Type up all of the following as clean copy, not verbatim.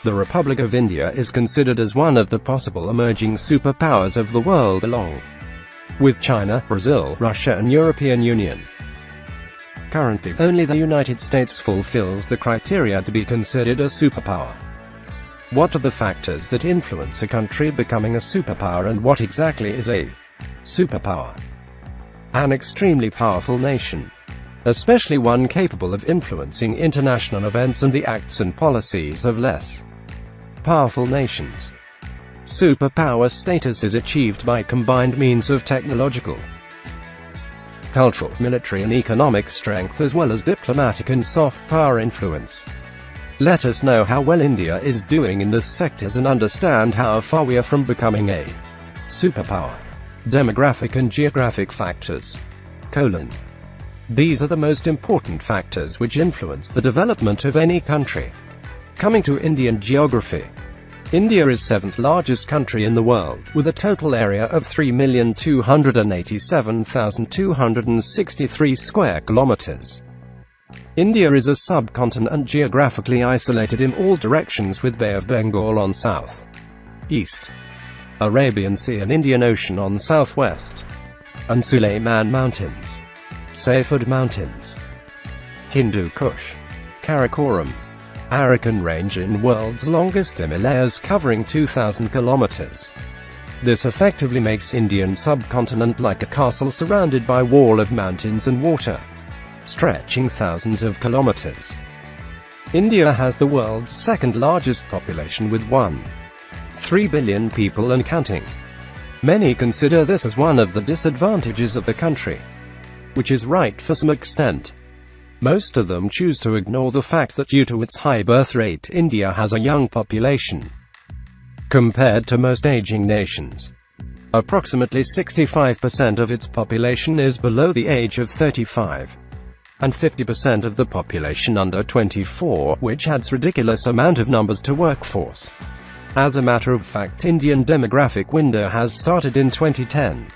The Republic of India is considered as one of the possible emerging superpowers of the world along with China, Brazil, Russia and European Union. Currently, only the United States fulfills the criteria to be considered a superpower. What are the factors that influence a country becoming a superpower, and what exactly is a superpower? An extremely powerful nation, especially one capable of influencing international events and the acts and policies of less powerful nations. Superpower status is achieved by combined means of technological, cultural, military and economic strength, as well as diplomatic and soft power influence. Let us know how well India is doing in these sectors and understand how far we are from becoming a superpower. Demographic and geographic factors. These are the most important factors which influence the development of any country. Coming to Indian geography. India is 7th largest country in the world, with a total area of 3,287,263 square kilometers. India is a subcontinent geographically isolated in all directions, with Bay of Bengal on south, east, Arabian Sea and Indian Ocean on southwest, and Sulayman Mountains, Seyfud Mountains, Hindu Kush, Karakoram, Arakan Range in world's longest Himalayas covering 2,000 kilometers. This effectively makes Indian subcontinent like a castle surrounded by wall of mountains and water, stretching thousands of kilometers. India has the world's second largest population with 1.3 billion people and counting. Many consider this as one of the disadvantages of the country, which is right for some extent. Most of them choose to ignore the fact that due to its high birth rate, India has a young population compared to most aging nations. Approximately 65% of its population is below the age of 35, and 50% of the population under 24, which adds ridiculous amount of numbers to workforce. As a matter of fact, Indian demographic window has started in 2010,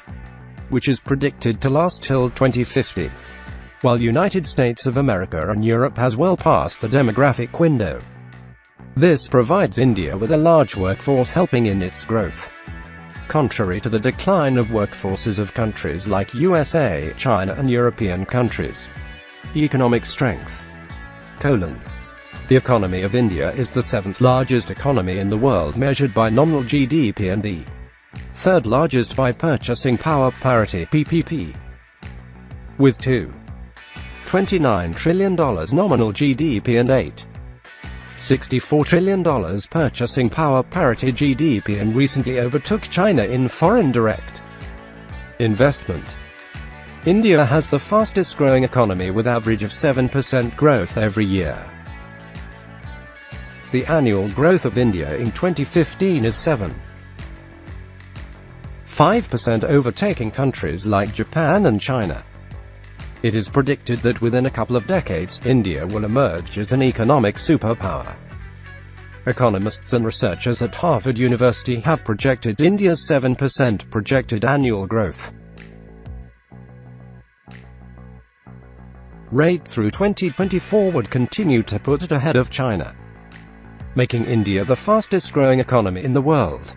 which is predicted to last till 2050. While United States of America and Europe has well passed the demographic window. This provides India with a large workforce helping in its growth. Contrary to the decline of workforces of countries like USA, China and European countries. Economic strength. The economy of India is the 7th largest economy in the world measured by nominal GDP and the 3rd largest by purchasing power parity (PPP). With $2.29 trillion nominal GDP and $8.64 trillion purchasing power parity GDP, and recently overtook China in foreign direct investment. India has the fastest growing economy with average of 7% growth every year. The annual growth of India in 2015 is 7.5%, overtaking countries like Japan and China. It is predicted that within a couple of decades, India will emerge as an economic superpower. Economists and researchers at Harvard University have projected India's 7% projected annual growth rate through 2024 would continue to put it ahead of China, making India the fastest growing economy in the world.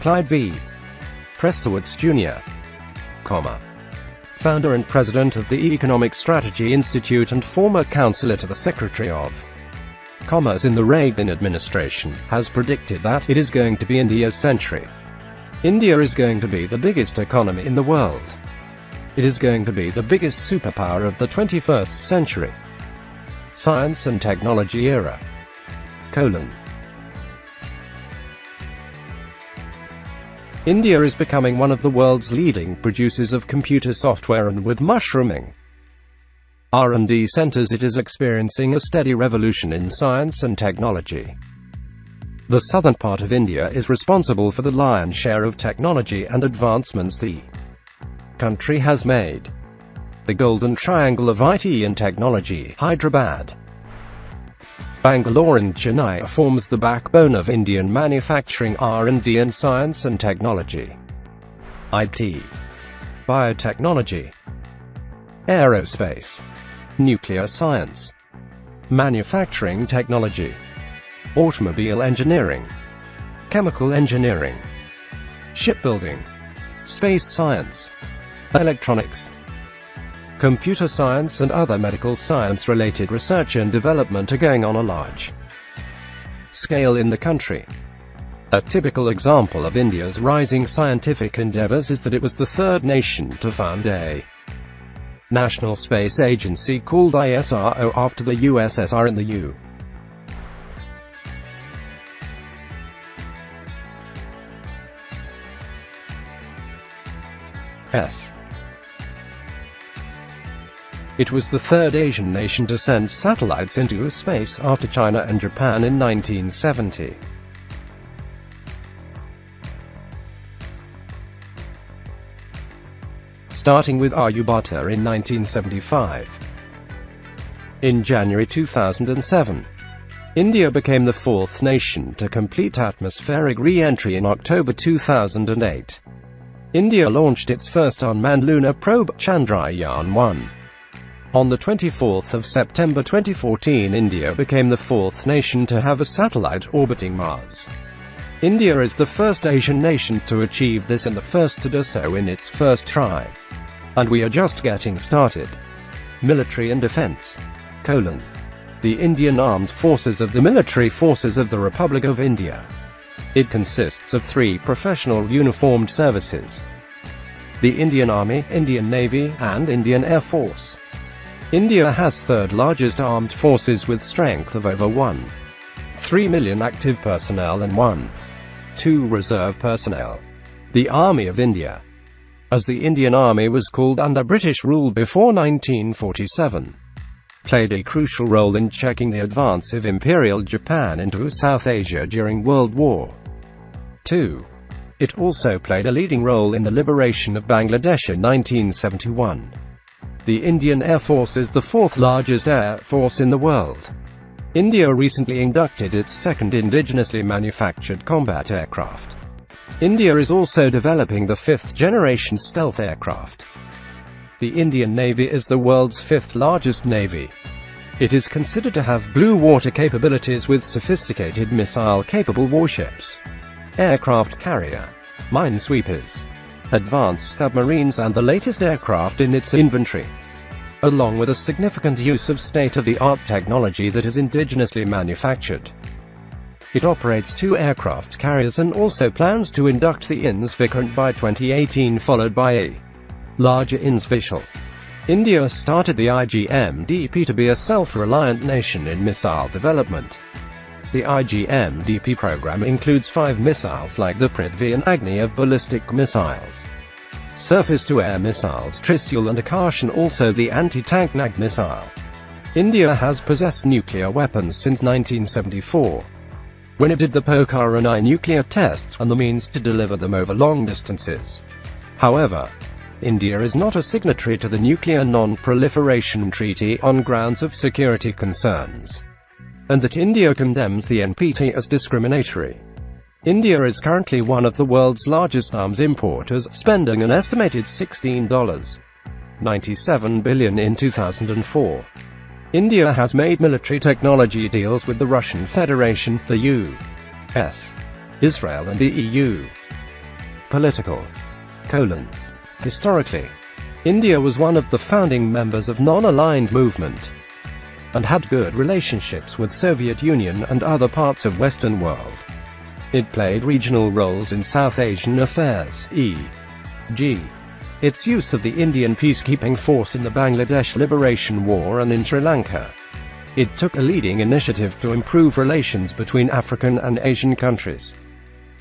Clyde V. Prestowitz Jr., founder and president of the Economic Strategy Institute and former counselor to the Secretary of Commerce in the Reagan administration, has predicted that it is going to be India's century. India is going to be the biggest economy in the world. It is going to be the biggest superpower of the 21st century. Science and technology era. India is becoming one of the world's leading producers of computer software, and with mushrooming R&D centers, it is experiencing a steady revolution in science and technology. The southern part of India is responsible for the lion's share of technology and advancements the country has made. The golden triangle of IT and technology, Hyderabad, Bangalore and Chennai, forms the backbone of Indian manufacturing, R&D and science and technology. IT, biotechnology, aerospace, nuclear science, manufacturing technology, automobile engineering, chemical engineering, shipbuilding, space science, electronics, computer science and other medical science-related research and development are going on a large scale in the country. A typical example of India's rising scientific endeavors is that it was the third nation to found a national space agency called ISRO after the USSR and the U.S. It was the third Asian nation to send satellites into space after China and Japan in 1970. Starting with Aryabhata in 1975. In January 2007, India became the fourth nation to complete atmospheric re-entry in October 2008. India launched its first unmanned lunar probe, Chandrayaan-1. On the 24th of September 2014, India became the fourth nation to have a satellite orbiting Mars. India is the first Asian nation to achieve this and the first to do so in its first try. And we are just getting started. Military and Defense: The Indian Armed Forces of the Military Forces of the Republic of India. It consists of 3 professional uniformed services: the Indian Army, Indian Navy, and Indian Air Force. India has third largest armed forces with strength of over 1.3 million active personnel and 1.2 reserve personnel. The Army of India, as the Indian Army was called under British rule before 1947, played a crucial role in checking the advance of Imperial Japan into South Asia during World War II. It also played a leading role in the liberation of Bangladesh in 1971. The Indian Air Force is the 4th largest air force in the world. India recently inducted its second indigenously manufactured combat aircraft. India is also developing the 5th-generation stealth aircraft. The Indian Navy is the world's 5th largest navy. It is considered to have blue water capabilities with sophisticated missile-capable warships, aircraft carrier, minesweepers, advanced submarines and the latest aircraft in its inventory, along with a significant use of state-of-the-art technology that is indigenously manufactured. It operates 2 aircraft carriers and also plans to induct the INS Vikrant by 2018, followed by a larger INS Vishal. India started the IGMDP to be a self-reliant nation in missile development. The IGMDP program includes 5 missiles like the Prithvi and Agni of ballistic missiles, surface-to-air missiles Trisul and Akash, and also the anti-tank Nag missile. India has possessed nuclear weapons since 1974, when it did the Pokhara I nuclear tests and the means to deliver them over long distances. However, India is not a signatory to the Nuclear Non-Proliferation Treaty on grounds of security concerns, and that India condemns the NPT as discriminatory. India is currently one of the world's largest arms importers, spending an estimated $16.97 billion in 2004. India has made military technology deals with the Russian Federation, the U.S., Israel and the EU. Political: Historically, India was one of the founding members of non-aligned movement, and had good relationships with Soviet Union and other parts of Western world. It played regional roles in South Asian affairs, e.g. its use of the Indian peacekeeping force in the Bangladesh Liberation War and in Sri Lanka. It took a leading initiative to improve relations between African and Asian countries.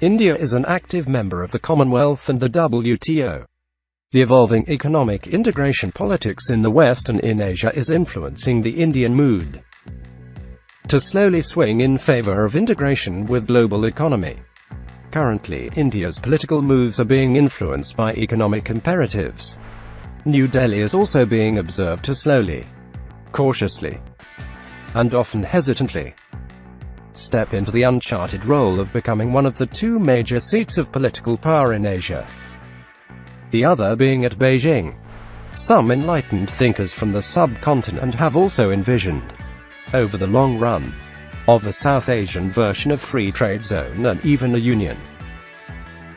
India is an active member of the Commonwealth and the WTO. The evolving economic integration politics in the West and in Asia is influencing the Indian mood to slowly swing in favor of integration with global economy. Currently, India's political moves are being influenced by economic imperatives. New Delhi is also being observed to slowly, cautiously, and often hesitantly step into the uncharted role of becoming one of the 2 major seats of political power in Asia, the other being at Beijing. Some enlightened thinkers from the subcontinent have also envisioned, over the long run, of the South Asian version of free trade zone and even a union,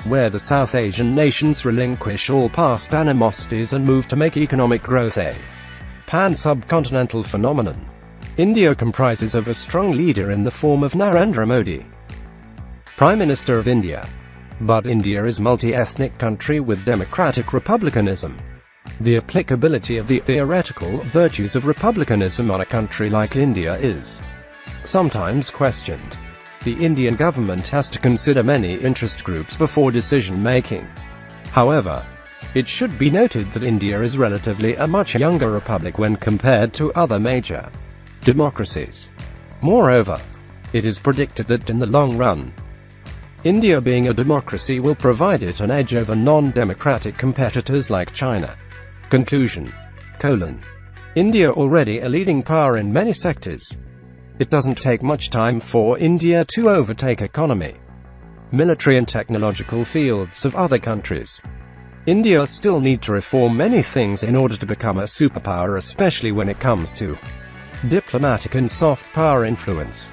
where the South Asian nations relinquish all past animosities and move to make economic growth a pan-subcontinental phenomenon. India comprises of a strong leader in the form of Narendra Modi, Prime Minister of India. But India is a multi-ethnic country with democratic republicanism. The applicability of the theoretical virtues of republicanism on a country like India is sometimes questioned. The Indian government has to consider many interest groups before decision-making. However, it should be noted that India is relatively a much younger republic when compared to other major democracies. Moreover, it is predicted that in the long run, India being a democracy will provide it an edge over non-democratic competitors like China. Conclusion: India already a leading power in many sectors. It doesn't take much time for India to overtake economy, military and technological fields of other countries. India still need to reform many things in order to become a superpower, especially when it comes to diplomatic and soft power influence.